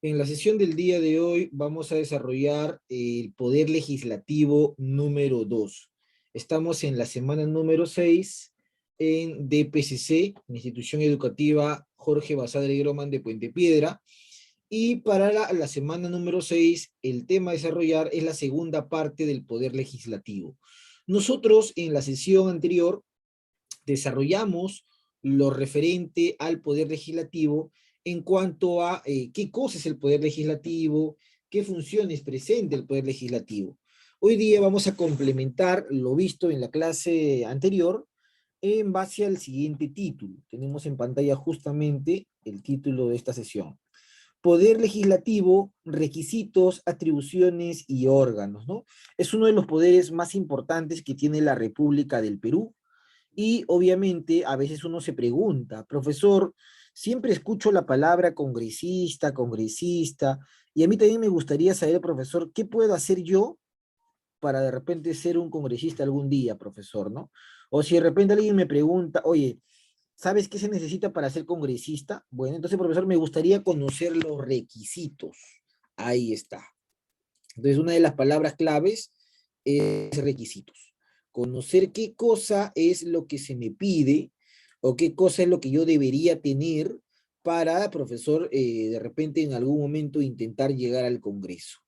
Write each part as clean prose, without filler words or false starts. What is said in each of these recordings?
En la sesión del día de hoy vamos a desarrollar el Poder Legislativo número 2. Estamos en la semana número 6 en DPCC, Institución Educativa Jorge Basadre Groman de Puente Piedra. Y para la semana número 6, el tema a desarrollar es la segunda parte del Poder Legislativo. Nosotros en la sesión anterior desarrollamos lo referente al Poder Legislativo en cuanto a qué cosa es el Poder Legislativo, qué funciones presenta el Poder Legislativo. Hoy día vamos a complementar lo visto en la clase anterior en base al siguiente título. Tenemos en pantalla justamente el título de esta sesión. Poder legislativo, requisitos, atribuciones y órganos, ¿no? Es uno de los poderes más importantes que tiene la República del Perú. Y obviamente a veces uno se pregunta, profesor, siempre escucho la palabra congresista, congresista, y a mí también me gustaría saber, profesor, ¿qué puedo hacer yo para de repente ser un congresista algún día, profesor, ¿no? O si de repente alguien me pregunta, oye, ¿sabes qué se necesita para ser congresista? Bueno, entonces, profesor, me gustaría conocer los requisitos. Ahí está. Entonces, una de las palabras claves es requisitos. Conocer qué cosa es lo que se me pide o qué cosa es lo que yo debería tener para, profesor, de repente en algún momento intentar llegar al Congreso.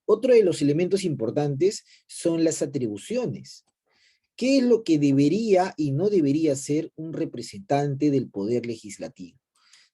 Otro de los elementos importantes son las atribuciones. ¿Qué es lo que debería y no debería ser un representante del Poder Legislativo?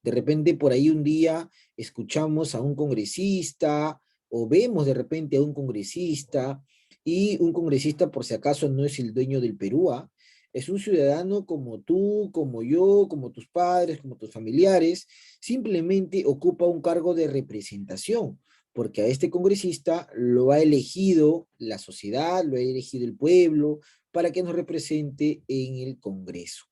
De repente por ahí un día escuchamos a un congresista o vemos de repente a un congresista y un congresista por si acaso no es el dueño del Perú, ¿ah? Es un ciudadano como tú, como yo, como tus padres, como tus familiares, simplemente ocupa un cargo de representación, porque a este congresista lo ha elegido la sociedad, lo ha elegido el pueblo, para que nos represente en el Congreso.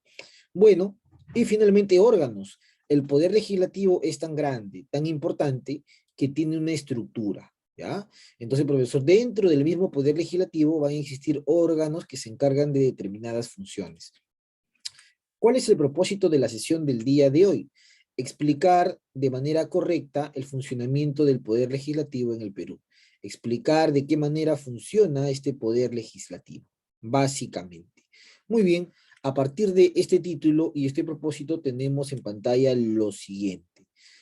Bueno, y finalmente órganos. El poder legislativo es tan grande, tan importante, que tiene una estructura, ¿ya? Entonces, profesor, dentro del mismo poder legislativo van a existir órganos que se encargan de determinadas funciones. ¿Cuál es el propósito de la sesión del día de hoy? Explicar de manera correcta el funcionamiento del poder legislativo en el Perú. Explicar de qué manera funciona este poder legislativo, básicamente. Muy bien, a partir de este título y este propósito tenemos en pantalla lo siguiente.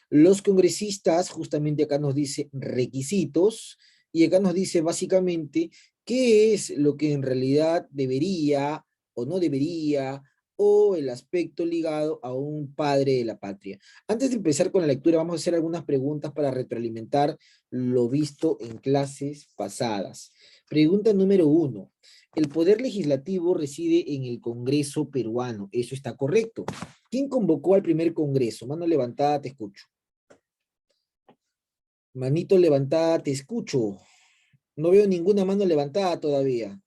Los congresistas, justamente acá nos dice requisitos, y acá nos dice básicamente qué es lo que en realidad debería o no debería, o el aspecto ligado a un padre de la patria. Antes de empezar con la lectura, vamos a hacer algunas preguntas para retroalimentar lo visto en clases pasadas. Pregunta número 1. El poder legislativo reside en el Congreso peruano. ¿Eso está correcto? ¿Quién convocó al primer Congreso? Mano levantada, te escucho. Manito levantada, te escucho. No veo ninguna mano levantada todavía.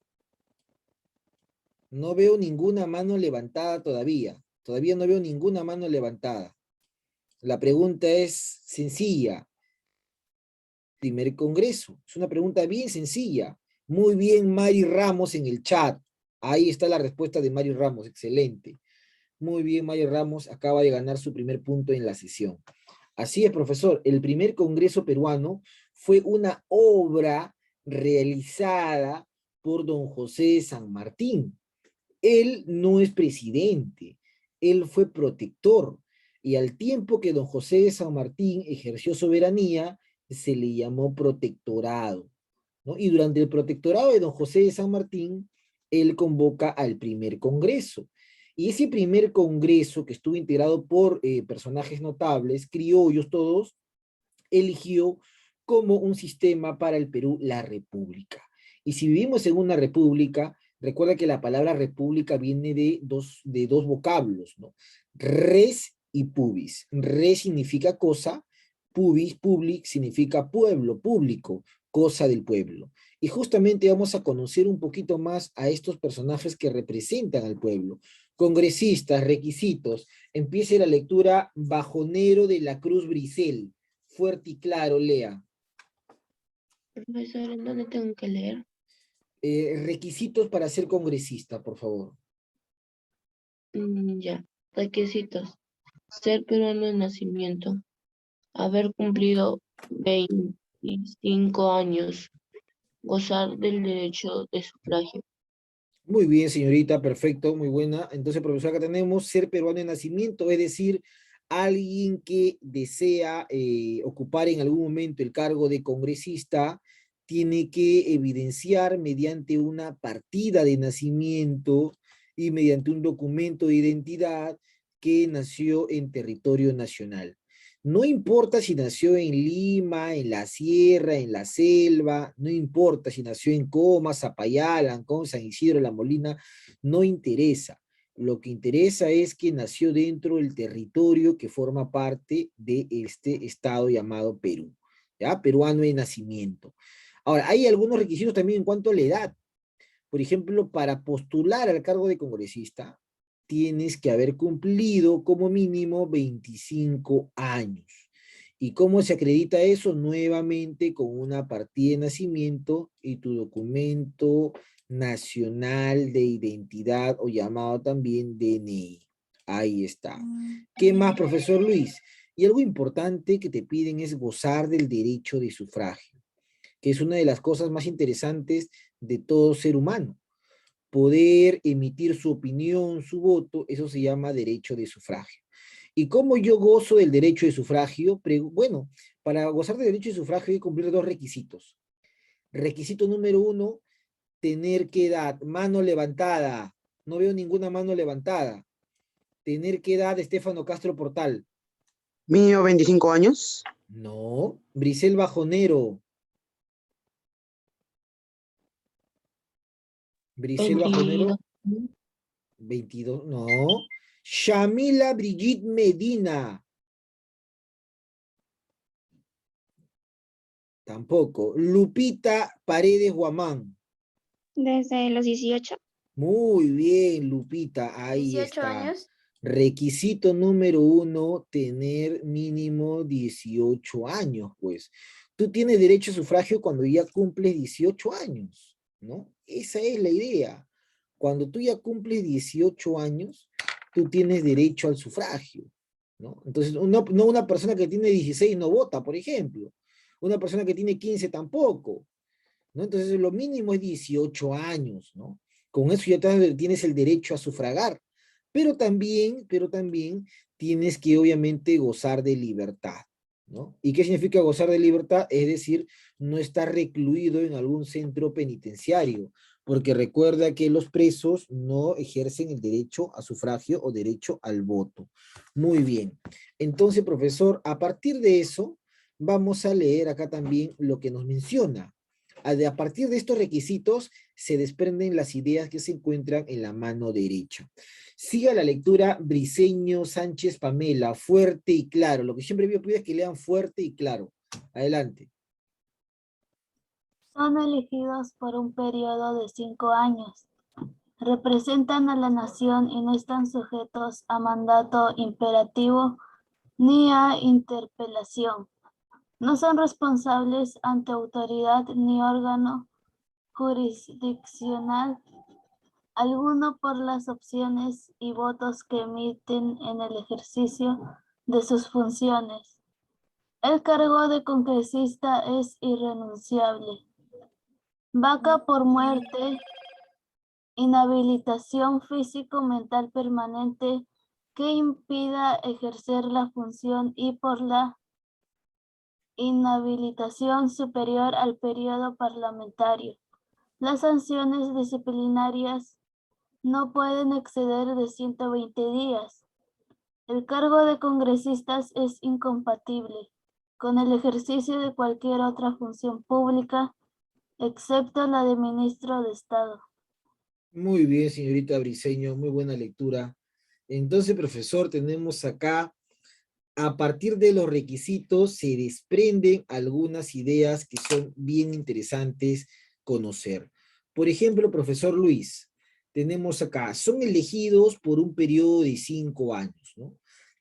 No veo ninguna mano levantada todavía. Todavía no veo ninguna mano levantada. La pregunta es sencilla. Primer Congreso. Es una pregunta bien sencilla. Muy bien, Mari Ramos en el chat. Ahí está la respuesta de Mari Ramos. Excelente. Muy bien, Mari Ramos acaba de ganar su primer punto en la sesión. Así es, profesor. El primer Congreso peruano fue una obra realizada por don José de San Martín. Él no es presidente, él fue protector, y al tiempo que don José de San Martín ejerció soberanía, se le llamó protectorado, ¿no? Y durante el protectorado de don José de San Martín, él convoca al primer congreso. Y ese primer congreso, que estuvo integrado por personajes notables, criollos todos, eligió como un sistema para el Perú la república. Y si vivimos en una república, recuerda que la palabra república viene de dos vocablos, ¿no? Res y pubis. Res significa cosa, pubis, public, significa pueblo, público, cosa del pueblo. Y justamente vamos a conocer un poquito más a estos personajes que representan al pueblo. Congresistas, requisitos. Empiece la lectura Bajonero de la Cruz Brisel. Fuerte y claro, lea. Profesor, ¿en dónde tengo que leer? Requisitos para ser congresista, por favor. Ya. Requisitos. Ser peruano de nacimiento. Haber cumplido 25 años. Gozar del derecho de sufragio. Muy bien, señorita, perfecto, muy buena. Entonces, profesor, acá tenemos ser peruano de nacimiento, es decir, alguien que desea ocupar en algún momento el cargo de congresista, tiene que evidenciar mediante una partida de nacimiento y mediante un documento de identidad que nació en territorio nacional. No importa si nació en Lima, en la sierra, en la selva, no importa si nació en Comas, Zapayal, Ancón, San Isidro, La Molina, no interesa. Lo que interesa es que nació dentro del territorio que forma parte de este estado llamado Perú, ¿ya? Peruano de nacimiento. Ahora, hay algunos requisitos también en cuanto a la edad. Por ejemplo, para postular al cargo de congresista, tienes que haber cumplido como mínimo 25 años. ¿Y cómo se acredita eso? Nuevamente con una partida de nacimiento y tu documento nacional de identidad o llamado también DNI. Ahí está. ¿Qué más, profesor Luis? Y algo importante que te piden es gozar del derecho de sufragio, que es una de las cosas más interesantes de todo ser humano. Poder emitir su opinión, su voto, eso se llama derecho de sufragio. ¿Y cómo yo gozo del derecho de sufragio? Bueno, para gozar del derecho de sufragio hay que cumplir dos requisitos. Requisito número uno, tener qué edad, mano levantada. No veo ninguna mano levantada. Tener qué edad, Estefano Castro Portal. Mínimo 25 años. No. Brisel Bajonero. Brisel 22. Bajonero. 22, no. Shamila Brigitte Medina. Tampoco. Lupita Paredes Guamán. Desde los 18. Muy bien, Lupita, ahí 18 está. años. Requisito número uno, tener mínimo 18 años, pues. Tú tienes derecho a sufragio cuando ya cumples 18 años, ¿no? Esa es la idea. Cuando tú ya cumples 18 años, tú tienes derecho al sufragio, ¿no? Entonces, no una persona que tiene 16 no vota, por ejemplo. Una persona que tiene 15 tampoco, ¿no? Entonces, lo mínimo es 18 años, ¿no? Con eso ya tienes el derecho a sufragar, pero también tienes que obviamente gozar de libertad, ¿no? ¿Y qué significa gozar de libertad? Es decir, no estar recluido en algún centro penitenciario, porque recuerda que los presos no ejercen el derecho a sufragio o derecho al voto. Muy bien. Entonces, profesor, a partir de eso, vamos a leer acá también lo que nos menciona. A partir de estos requisitos se desprenden las ideas que se encuentran en la mano derecha. Siga la lectura Briceño Sánchez Pamela, fuerte y claro. Lo que siempre pido es que lean fuerte y claro. Adelante. Son elegidos por un periodo de 5 años. Representan a la nación y no están sujetos a mandato imperativo ni a interpelación. No son responsables ante autoridad ni órgano jurisdiccional alguno por las opciones y votos que emiten en el ejercicio de sus funciones. El cargo de congresista es irrenunciable. Vaca por muerte, inhabilitación físico-mental permanente que impida ejercer la función y por la inhabilitación superior al periodo parlamentario. Las sanciones disciplinarias no pueden exceder de 120 días. El cargo de congresistas es incompatible con el ejercicio de cualquier otra función pública, excepto la de ministro de Estado. Muy bien, señorita Briceño, muy buena lectura. Entonces, profesor, tenemos acá, a partir de los requisitos se desprenden algunas ideas que son bien interesantes conocer. Por ejemplo, profesor Luis, tenemos acá, son elegidos por un periodo de 5 años, ¿no?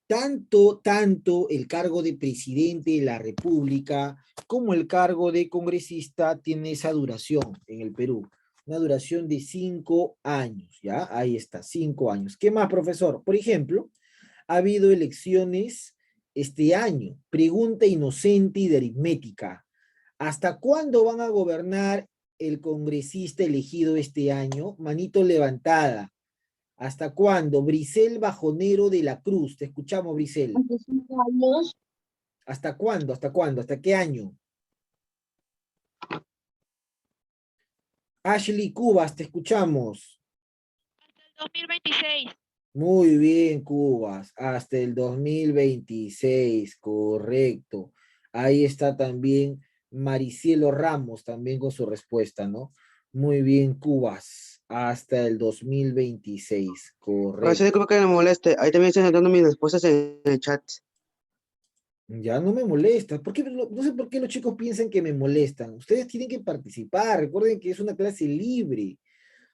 Tanto el cargo de presidente de la República como el cargo de congresista tiene esa duración en el Perú, una duración de 5 años, ¿ya? Ahí está, 5 años. ¿Qué más, profesor? Por ejemplo, ha habido elecciones este año. Pregunta inocente y de aritmética. ¿Hasta cuándo van a gobernar el congresista elegido este año? Manito levantada. ¿Hasta cuándo? Brisel Bajonero de la Cruz. Te escuchamos, Brisel. Hace 5 años, ¿Hasta cuándo? ¿Hasta cuándo? ¿Hasta qué año? Ashley Cubas, te escuchamos. 2026. Muy bien, Cubas. Hasta el 2026, correcto. Ahí está también Maricielo Ramos, también con su respuesta, ¿no? Muy bien, Cubas. Hasta el 2026, Profesor, correcto. disculpe que me moleste. Ahí también estoy dando mis respuestas en el chat. Ya no me molesta. ¿Por qué? No sé por qué los chicos piensan que me molestan. Ustedes tienen que participar. Recuerden que es una clase libre.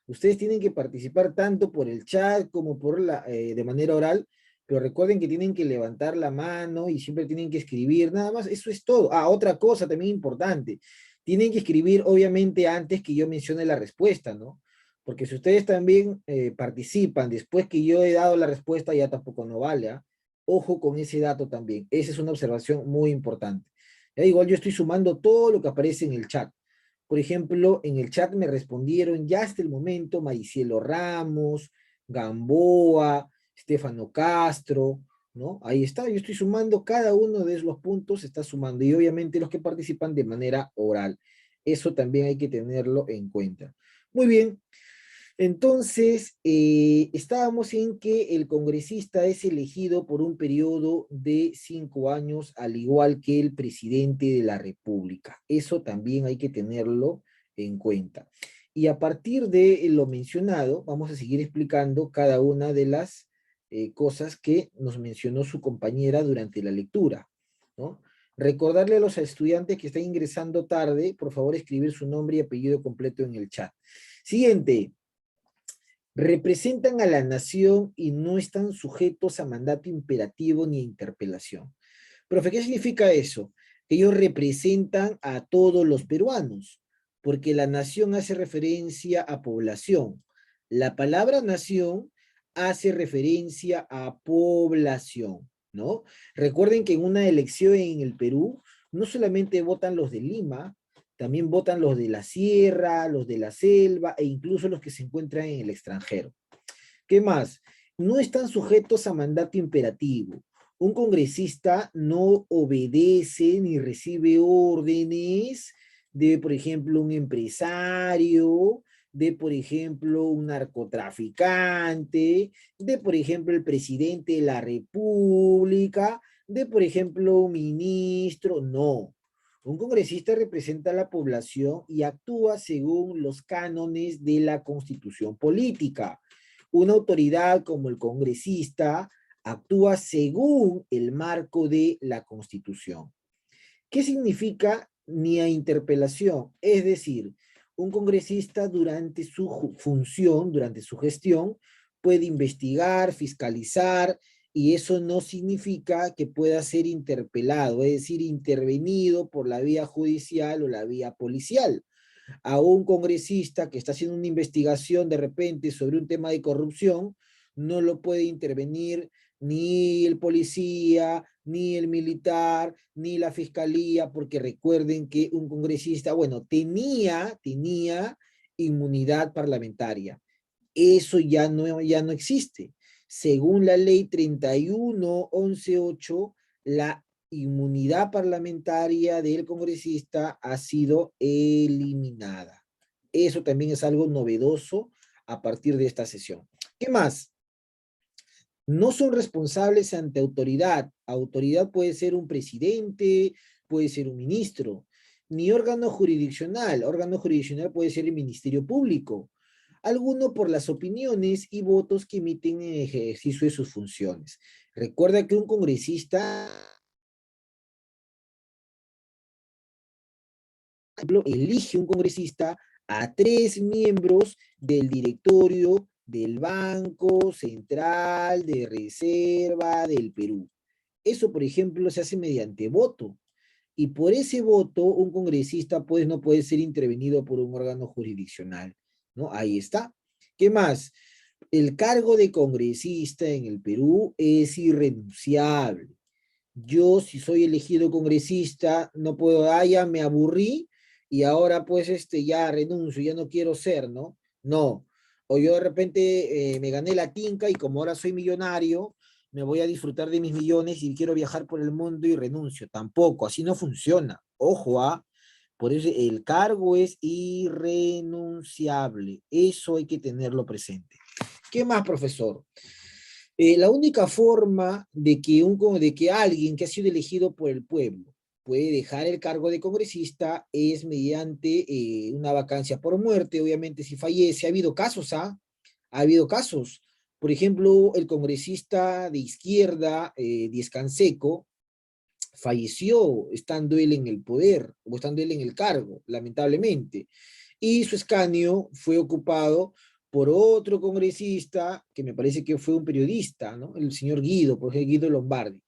Ustedes tienen que participar tanto por el chat como de manera oral, pero recuerden que tienen que levantar la mano y siempre tienen que escribir, nada más, eso es todo. Ah, otra cosa también importante, tienen que escribir obviamente antes que yo mencione la respuesta, ¿no? Porque si ustedes también participan después que yo he dado la respuesta, ya tampoco no vale, ¿ah? Ojo con ese dato también, esa es una observación muy importante. Ya igual yo estoy sumando todo lo que aparece en el chat. Por ejemplo, en el chat me respondieron ya hasta el momento Maricielo Ramos, Gamboa, Estefano Castro, ¿no? Ahí está, yo estoy sumando cada uno de los puntos, se está sumando, y obviamente los que participan de manera oral. Eso también hay que tenerlo en cuenta. Muy bien, entonces, estábamos en que el congresista es elegido por un periodo de 5 años, al igual que el presidente de la República. Eso también hay que tenerlo en cuenta. Y a partir de lo mencionado, vamos a seguir explicando cada una de las cosas que nos mencionó su compañera durante la lectura, ¿no? Recordarle a los estudiantes que están ingresando tarde, por favor, escribir su nombre y apellido completo en el chat. Siguiente. Representan a la nación y no están sujetos a mandato imperativo ni a interpelación. Profe, ¿qué significa eso? Que ellos representan a todos los peruanos, porque la nación hace referencia a población. La palabra nación hace referencia a población, ¿no? Recuerden que en una elección en el Perú, no solamente votan los de Lima, también votan los de la sierra, los de la selva e incluso los que se encuentran en el extranjero. ¿Qué más? No están sujetos a mandato imperativo. Un congresista no obedece ni recibe órdenes de, por ejemplo, un empresario, de, por ejemplo, un narcotraficante, de, por ejemplo, el presidente de la República, de, por ejemplo, un ministro. No. Un congresista representa a la población y actúa según los cánones de la Constitución política. Una autoridad como el congresista actúa según el marco de la Constitución. ¿Qué significa ni a interpelación? Es decir, un congresista durante su función, durante su gestión, puede investigar, fiscalizar, y eso no significa que pueda ser interpelado, es decir, intervenido por la vía judicial o la vía policial. A un congresista que está haciendo una investigación de repente sobre un tema de corrupción, no lo puede intervenir ni el policía, ni el militar, ni la fiscalía, porque recuerden que un congresista, bueno, tenía inmunidad parlamentaria. Eso ya no existe. Según la ley 31.11.8, la inmunidad parlamentaria del congresista ha sido eliminada. Eso también es algo novedoso a partir de esta sesión. ¿Qué más? No son responsables ante autoridad. Autoridad puede ser un presidente, puede ser un ministro, ni órgano jurisdiccional. Órgano jurisdiccional puede ser el Ministerio Público. Alguno por las opiniones y votos que emiten en ejercicio de sus funciones. Recuerda que un congresista elige un congresista a 3 miembros del directorio del Banco Central de Reserva del Perú. Eso, por ejemplo, se hace mediante voto. Y por ese voto, un congresista pues no puede ser intervenido por un órgano jurisdiccional, ¿no? Ahí está. ¿Qué más? El cargo de congresista en el Perú es irrenunciable. Yo, si soy elegido congresista, no puedo, ya me aburrí y ahora pues ya renuncio, ya no quiero ser, ¿no? No. O yo de repente me gané la tinca y como ahora soy millonario, me voy a disfrutar de mis millones y quiero viajar por el mundo y renuncio. Tampoco, así no funciona. Ojo, por eso el cargo es irrenunciable. Eso hay que tenerlo presente. ¿Qué más, profesor? La única forma de que alguien que ha sido elegido por el pueblo puede dejar el cargo de congresista es mediante una vacancia por muerte, obviamente si fallece. Ha habido casos, ¿ah? Ha habido casos. Por ejemplo, el congresista de izquierda, Díez Canseco, falleció estando él en el poder, o estando él en el cargo, lamentablemente. Y su escaño fue ocupado por otro congresista, que me parece que fue un periodista, ¿no? El señor Guido, por ejemplo, Guido Lombardi.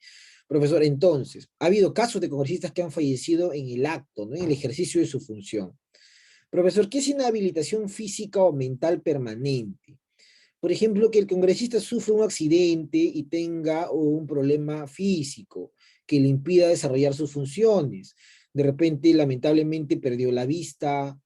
Profesor, entonces, ha habido casos de congresistas que han fallecido en el acto, ¿no? En el ejercicio de su función. Profesor, ¿qué es inhabilitación física o mental permanente? Por ejemplo, que el congresista sufre un accidente y tenga un problema físico que le impida desarrollar sus funciones. De repente, lamentablemente, perdió la vista,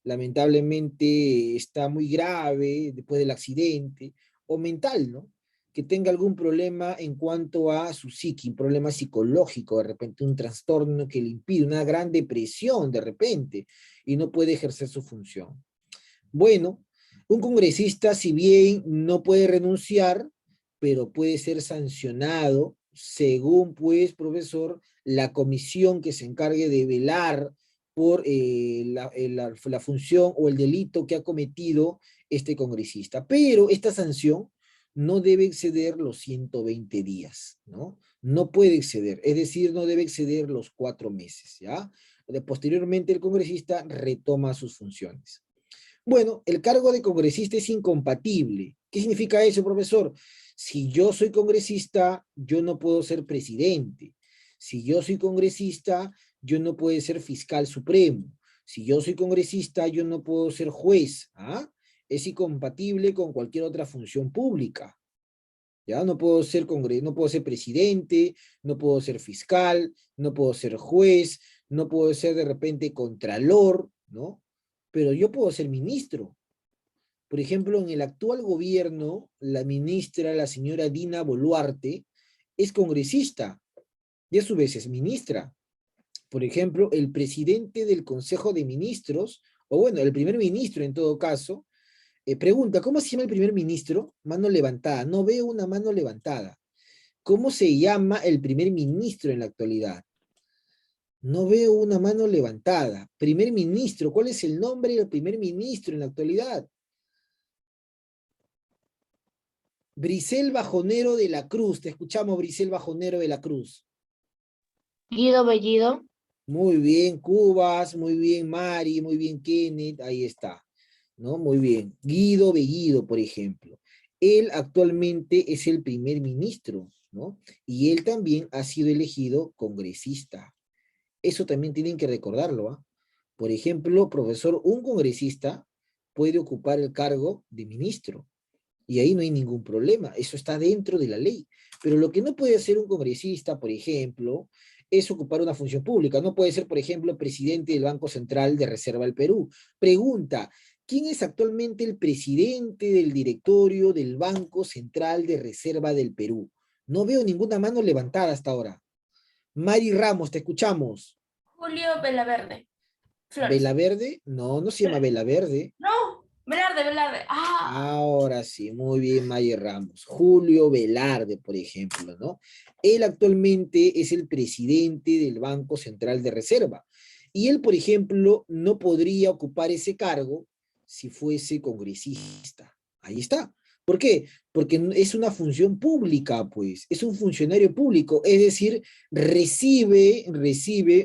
lamentablemente está muy grave después del accidente, o mental, ¿no? Que tenga algún problema en cuanto a su psique, un problema psicológico, de repente un trastorno que le impide, una gran depresión de repente, y no puede ejercer su función. Bueno, un congresista, si bien no puede renunciar, pero puede ser sancionado según, pues, profesor, la comisión que se encargue de velar por la función o el delito que ha cometido este congresista. Pero esta sanción no debe exceder los 120 días, ¿no? No puede exceder, es decir, no debe exceder los 4 meses, ¿ya? Posteriormente el congresista retoma sus funciones. Bueno, el cargo de congresista es incompatible. ¿Qué significa eso, profesor? Si yo soy congresista, yo no puedo ser presidente. Si yo soy congresista, yo no puedo ser fiscal supremo. Si yo soy congresista, yo no puedo ser juez. ¿Ah? Es incompatible con cualquier otra función pública. ¿Ya? No puedo ser presidente, no puedo ser fiscal, no puedo ser juez, no puedo ser de repente contralor, ¿no? Pero yo puedo ser ministro. Por ejemplo, en el actual gobierno, la ministra, la señora Dina Boluarte, es congresista y a su vez es ministra. Por ejemplo, el presidente del Consejo de Ministros, o bueno, el primer ministro en todo caso, pregunta, ¿cómo se llama el primer ministro? Mano levantada. No veo una mano levantada. ¿Cómo se llama el primer ministro en la actualidad? No veo una mano levantada. Primer ministro, ¿cuál es el nombre del primer ministro en la actualidad? Brisel Bajonero de la Cruz. Te escuchamos, Brisel Bajonero de la Cruz. Guido Bellido. Muy bien, Cubas, muy bien, Mari, muy bien, Kenneth, ahí está, ¿no? Muy bien. Guido Bellido, por ejemplo. Él actualmente es el primer ministro, ¿no? Y él también ha sido elegido congresista. Eso también tienen que recordarlo, ¿ah? Por ejemplo, profesor, un congresista puede ocupar el cargo de ministro. Y ahí no hay ningún problema, eso está dentro de la ley. Pero lo que no puede hacer un congresista, por ejemplo, es ocupar una función pública. No puede ser, por ejemplo, presidente del Banco Central de Reserva del Perú. Pregunta, ¿quién es actualmente el presidente del directorio del Banco Central de Reserva del Perú? No veo ninguna mano levantada hasta ahora. Mari Ramos, te escuchamos. Julio Velaverde Flores. ¿Velaverde? No, no se llama Velaverde. No, Velarde. Ahora sí, muy bien, Mayer Ramos. Julio Velarde, por ejemplo, ¿no? Él actualmente es el presidente del Banco Central de Reserva. Y él, por ejemplo, no podría ocupar ese cargo si fuese congresista. Ahí está. ¿Por qué? Porque es una función pública, pues. Es un funcionario público. Es decir, recibe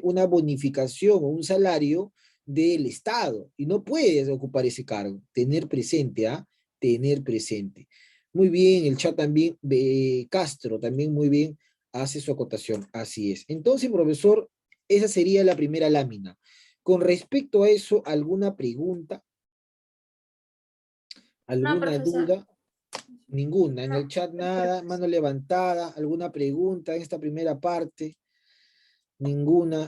una bonificación o un salario del Estado y no puedes ocupar ese cargo. Tener presente, ¿ah? Tener presente. Muy bien, el chat también, Castro también muy bien hace su acotación. Así es. Entonces, profesor, esa sería la primera lámina. Con respecto a eso, ¿alguna pregunta? No, ¿Alguna profesor. duda? Ninguna, en el chat nada, mano levantada, alguna pregunta en esta primera parte. Ninguna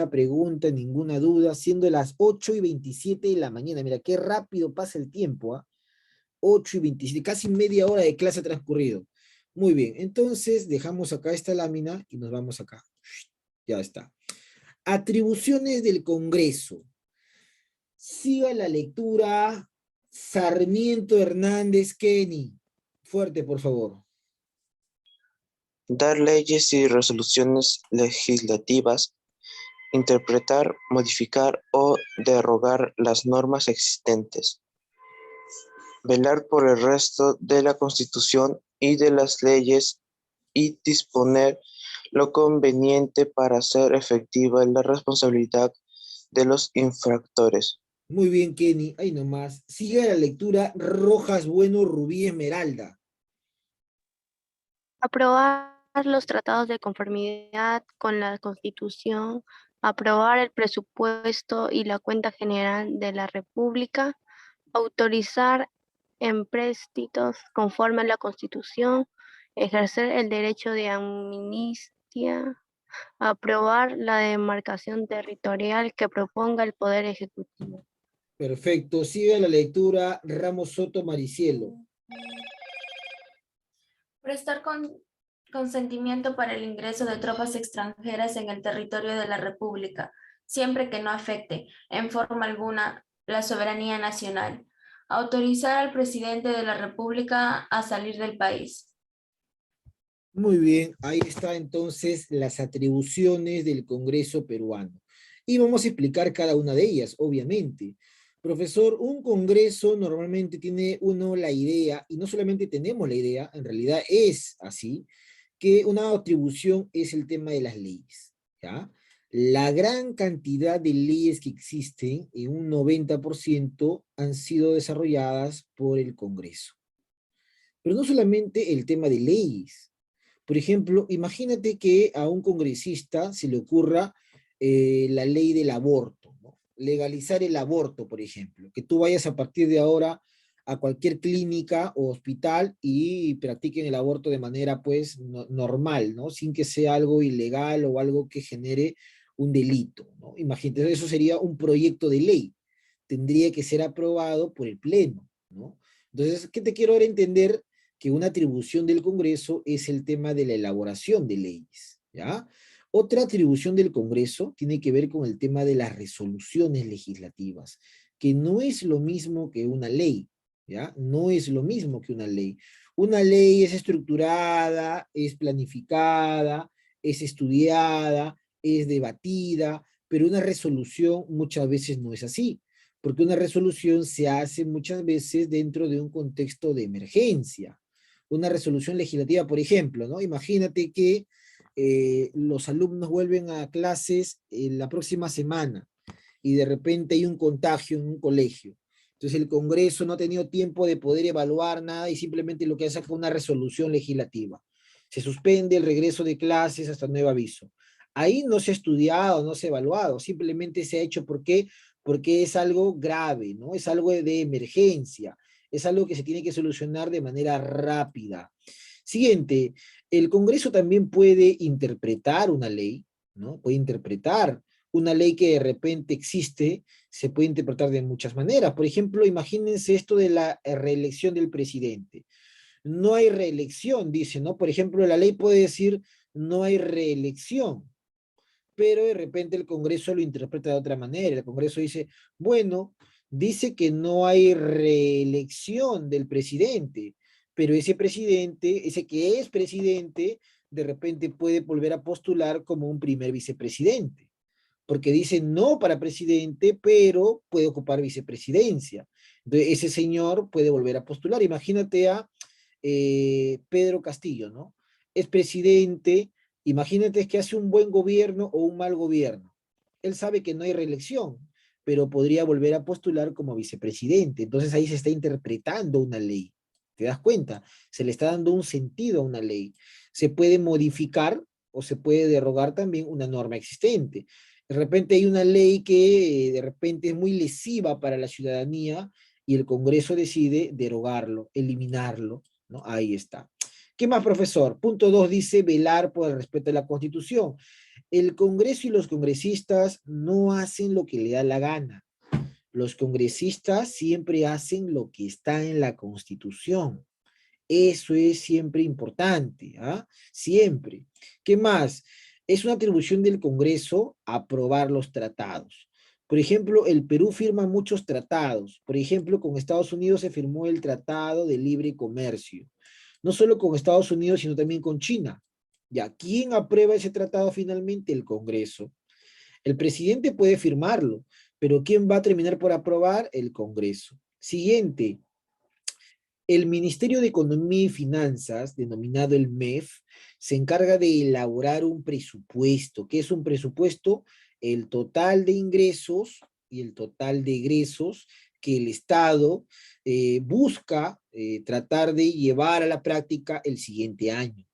pregunta, ninguna duda, siendo las 8:27 de la mañana. Mira, qué rápido pasa el tiempo, ¿ah? 8:27, casi media hora de clase ha transcurrido. Muy bien, entonces dejamos acá esta lámina y nos vamos acá. Ya está. Atribuciones del Congreso. Siga la lectura. Sarmiento Hernández Kenny. Fuerte, por favor. Dar leyes y resoluciones legislativas, interpretar, modificar o derogar las normas existentes, velar por el resto de la Constitución y de las leyes y disponer lo conveniente para hacer efectiva la responsabilidad de los infractores. Muy bien, Kenny. Ahí nomás. Siga la lectura. Rojas Bueno Rubí Esmeralda. Aprobar los tratados de conformidad con la Constitución, aprobar el presupuesto y la cuenta general de la República, autorizar empréstitos conforme a la Constitución, ejercer el derecho de amnistía, aprobar la demarcación territorial que proponga el Poder Ejecutivo. Perfecto. Siga la lectura. Ramos Soto Maricielo. Prestar consentimiento para el ingreso de tropas extranjeras en el territorio de la República, siempre que no afecte en forma alguna la soberanía nacional. Autorizar al presidente de la República a salir del país. Muy bien, ahí está entonces las atribuciones del Congreso peruano. Y vamos a explicar cada una de ellas, obviamente. Profesor, un Congreso normalmente tiene uno la idea, y no solamente tenemos la idea, en realidad es así, que una atribución es el tema de las leyes, ¿ya? La gran cantidad de leyes que existen, en un 90%, han sido desarrolladas por el Congreso. Pero no solamente el tema de leyes. Por ejemplo, imagínate que a un congresista se le ocurra la ley del aborto, ¿no? Legalizar el aborto, por ejemplo, que tú vayas a partir de ahora a cualquier clínica o hospital y practiquen el aborto de manera, pues, normal, ¿no? Sin que sea algo ilegal o algo que genere un delito, ¿no? Imagínate, eso sería un proyecto de ley. Tendría que ser aprobado por el Pleno, ¿no? Entonces, ¿qué te quiero ahora entender? Que una atribución del Congreso es el tema de la elaboración de leyes, ¿ya? Otra atribución del Congreso tiene que ver con el tema de las resoluciones legislativas, que no es lo mismo que una ley, ¿ya? No es lo mismo que una ley. Una ley es estructurada, es planificada, es estudiada, es debatida, pero una resolución muchas veces no es así, porque una resolución se hace muchas veces dentro de un contexto de emergencia. Una resolución legislativa, por ejemplo, ¿no? Imagínate que los alumnos vuelven a clases la próxima semana y de repente hay un contagio en un colegio. Entonces el Congreso no ha tenido tiempo de poder evaluar nada y simplemente lo que hace fue una resolución legislativa. Se suspende el regreso de clases hasta nuevo aviso. Ahí no se ha estudiado, no se ha evaluado, simplemente se ha hecho porque es algo grave, ¿no? Es algo de emergencia, es algo que se tiene que solucionar de manera rápida. Siguiente, el Congreso también puede interpretar una ley, ¿no? Puede interpretar una ley que de repente existe, se puede interpretar de muchas maneras. Por ejemplo, imagínense esto de la reelección del presidente. No hay reelección, dice, ¿no? Por ejemplo, la ley puede decir no hay reelección, pero de repente el Congreso lo interpreta de otra manera. El Congreso dice, bueno, dice que no hay reelección del presidente, pero ese presidente, ese que es presidente, de repente puede volver a postular como un primer vicepresidente, porque dice no para presidente, pero puede ocupar vicepresidencia. Entonces, ese señor puede volver a postular. Imagínate a Pedro Castillo, ¿no? Es presidente. Imagínate que hace un buen gobierno o un mal gobierno. Él sabe que no hay reelección, pero podría volver a postular como vicepresidente. Entonces ahí se está interpretando una ley. ¿Te das cuenta? Se le está dando un sentido a una ley. Se puede modificar o se puede derogar también una norma existente. De repente hay una ley que de repente es muy lesiva para la ciudadanía y el Congreso decide derogarlo, eliminarlo, ¿no? Ahí está. ¿Qué más, profesor? Punto 2 dice velar por el respeto a la Constitución. El Congreso y los congresistas no hacen lo que le da la gana. Los congresistas siempre hacen lo que está en la Constitución. Eso es siempre importante, ¿ah? Siempre. ¿Qué más? Es una atribución del Congreso aprobar los tratados. Por ejemplo, el Perú firma muchos tratados. Por ejemplo, con Estados Unidos se firmó el Tratado de Libre Comercio. No solo con Estados Unidos, sino también con China. ¿Ya? ¿Quién aprueba ese tratado finalmente? El Congreso. El presidente puede firmarlo, pero ¿quién va a terminar por aprobar? El Congreso. Siguiente. El Ministerio de Economía y Finanzas, denominado el MEF, se encarga de elaborar un presupuesto. ¿Qué es un presupuesto? El total de ingresos y el total de egresos que el Estado busca tratar de llevar a la práctica el siguiente año.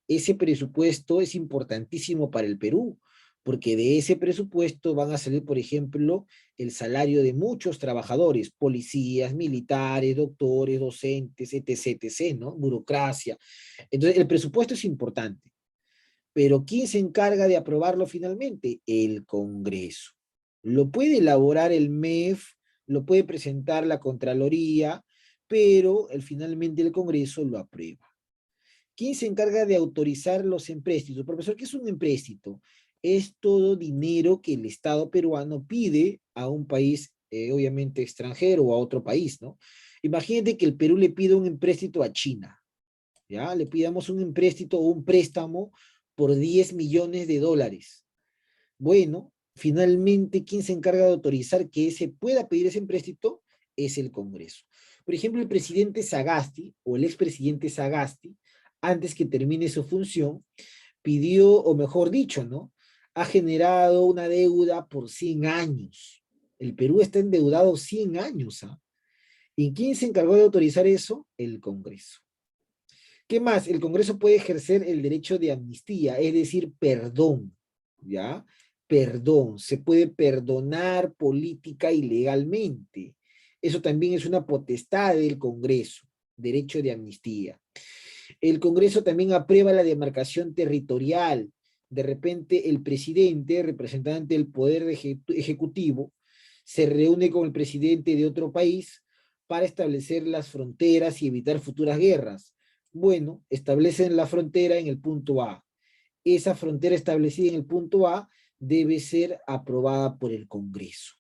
Ese presupuesto es importantísimo para el Perú, porque de ese presupuesto van a salir, por ejemplo, el salario de muchos trabajadores, policías, militares, doctores, docentes, etc., etc., ¿no? Burocracia. Entonces, el presupuesto es importante. Pero ¿quién se encarga de aprobarlo finalmente? El Congreso. Lo puede elaborar el MEF, lo puede presentar la Contraloría, pero finalmente el Congreso lo aprueba. ¿Quién se encarga de autorizar los empréstitos? Profesor, ¿qué es un empréstito? Es todo dinero que el Estado peruano pide a un país, obviamente extranjero, o a otro país, ¿no? Imagínate que el Perú le pide un empréstito a China, ¿ya? Le pidamos un empréstito o un préstamo por 10 millones de dólares. Bueno, finalmente, ¿quién se encarga de autorizar que se pueda pedir ese empréstito? Es el Congreso. Por ejemplo, el presidente Sagasti, o el expresidente Sagasti, antes que termine su función, pidió, o mejor dicho, ¿no? Ha generado una deuda por 100 años. El Perú está endeudado 100 años, ¿ah? ¿Y quién se encargó de autorizar eso? El Congreso. ¿Qué más? El Congreso puede ejercer el derecho de amnistía, es decir, perdón, ¿ya? Perdón, se puede perdonar política y legalmente. Eso también es una potestad del Congreso, derecho de amnistía. El Congreso también aprueba la demarcación territorial. De repente el presidente, representante del Poder Ejecutivo, se reúne con el presidente de otro país para establecer las fronteras y evitar futuras guerras. Bueno, establecen la frontera en el punto A. Esa frontera establecida en el punto A debe ser aprobada por el Congreso.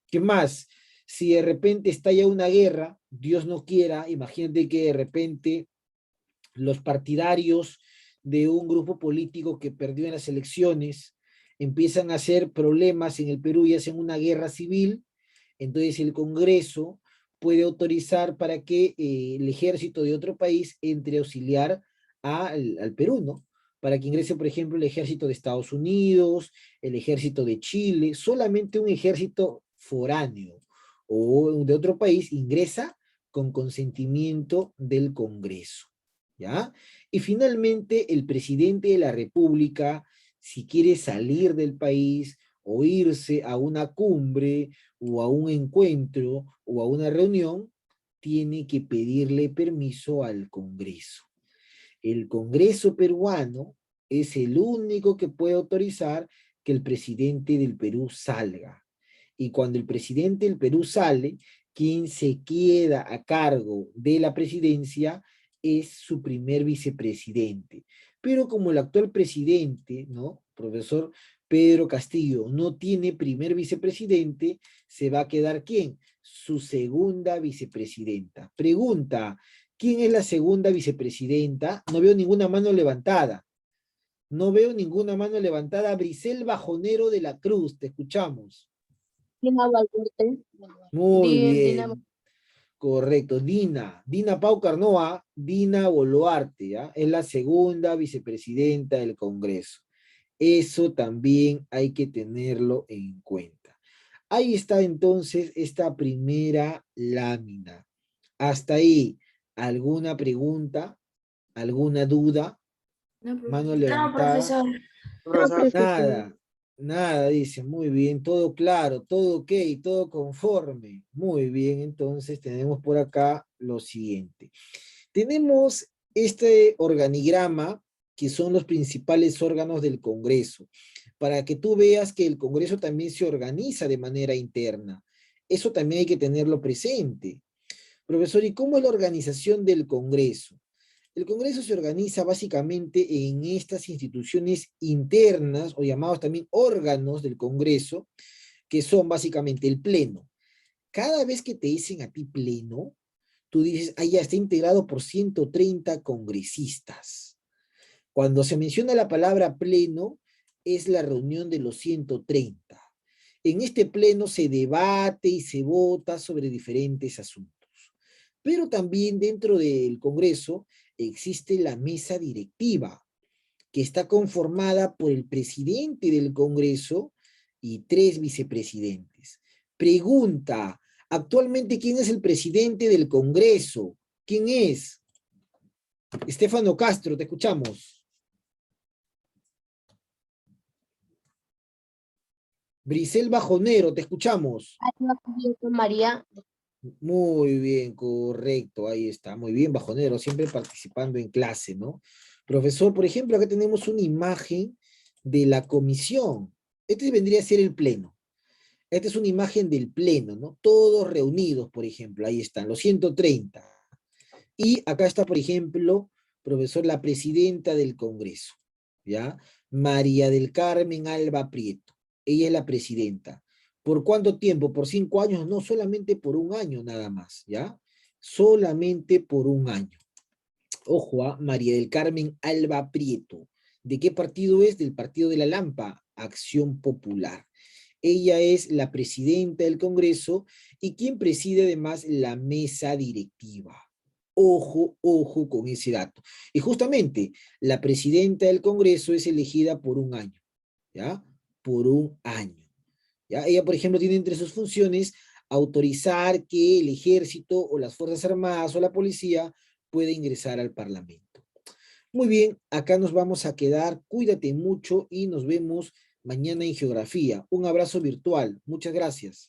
¿Qué más? Si de repente estalla una guerra, Dios no quiera, imagínate que de repente los partidarios de un grupo político que perdió en las elecciones empiezan a hacer problemas en el Perú y hacen una guerra civil, entonces el Congreso puede autorizar para que el ejército de otro país entre a auxiliar al Perú, ¿no? Para que ingrese, por ejemplo, el ejército de Estados Unidos, el ejército de Chile, solamente un ejército foráneo o de otro país ingresa con consentimiento del Congreso, ¿ya? Y finalmente, el presidente de la República, si quiere salir del país o irse a una cumbre o a un encuentro o a una reunión, tiene que pedirle permiso al Congreso. El Congreso peruano es el único que puede autorizar que el presidente del Perú salga. Y cuando el presidente del Perú sale, quien se queda a cargo de la presidencia es su primer vicepresidente. Pero como el actual presidente, ¿no? Profesor Pedro Castillo, no tiene primer vicepresidente, se va a quedar ¿quién? Su segunda vicepresidenta. Pregunta, ¿quién es la segunda vicepresidenta? No veo ninguna mano levantada. No veo ninguna mano levantada. Brisel Bajonero de la Cruz, te escuchamos. Muy bien. Correcto, Dina Pau Carnoa, Dina Boluarte, ¿ya? Es la segunda vicepresidenta del Congreso. Eso también hay que tenerlo en cuenta. Ahí está entonces esta primera lámina. Hasta ahí, ¿alguna pregunta? ¿Alguna duda? No, Mano no, levantada. profesor. Profesor, Nada. Nada, dice, muy bien, todo claro, todo ok, todo conforme. Muy bien, entonces tenemos por acá lo siguiente. Tenemos este organigrama que son los principales órganos del Congreso, para que tú veas que el Congreso también se organiza de manera interna. Eso también hay que tenerlo presente. Profesor, ¿y cómo es la organización del Congreso? El Congreso se organiza básicamente en estas instituciones internas, o llamados también órganos del Congreso, que son básicamente el Pleno. Cada vez que te dicen a ti Pleno, tú dices, ah, ya está integrado por 130 congresistas. Cuando se menciona la palabra Pleno, es la reunión de los 130. En este Pleno se debate y se vota sobre diferentes asuntos. Pero también dentro del Congreso existe la mesa directiva, que está conformada por el presidente del Congreso y 3 vicepresidentes. Pregunta, actualmente, ¿quién es el presidente del Congreso? ¿Quién es? Estefano Castro, te escuchamos. Brisel Bajonero, te escuchamos. María. Muy bien, correcto, ahí está, muy bien, Bajonero, siempre participando en clase, ¿no? Profesor, por ejemplo, acá tenemos una imagen de la comisión. Este vendría a ser el pleno. Esta es una imagen del pleno, ¿no? Todos reunidos, por ejemplo, ahí están, los 130. Y acá está, por ejemplo, profesor, la presidenta del Congreso, ¿ya? María del Carmen Alba Prieto. Ella es la presidenta. ¿Por cuánto tiempo? ¿Por 5 años? No, solamente por 1 año nada más, ¿ya? Solamente por 1 año. Ojo, a María del Carmen Alba Prieto. ¿De qué partido es? Del Partido de la Lampa, Acción Popular. Ella es la presidenta del Congreso y quien preside además la mesa directiva. Ojo, ojo con ese dato. Y justamente, la presidenta del Congreso es elegida por 1 año, ¿ya? Por 1 año. ¿Ya? Ella, por ejemplo, tiene entre sus funciones autorizar que el ejército o las Fuerzas Armadas o la policía pueda ingresar al Parlamento. Muy bien, acá nos vamos a quedar. Cuídate mucho y nos vemos mañana en geografía. Un abrazo virtual. Muchas gracias.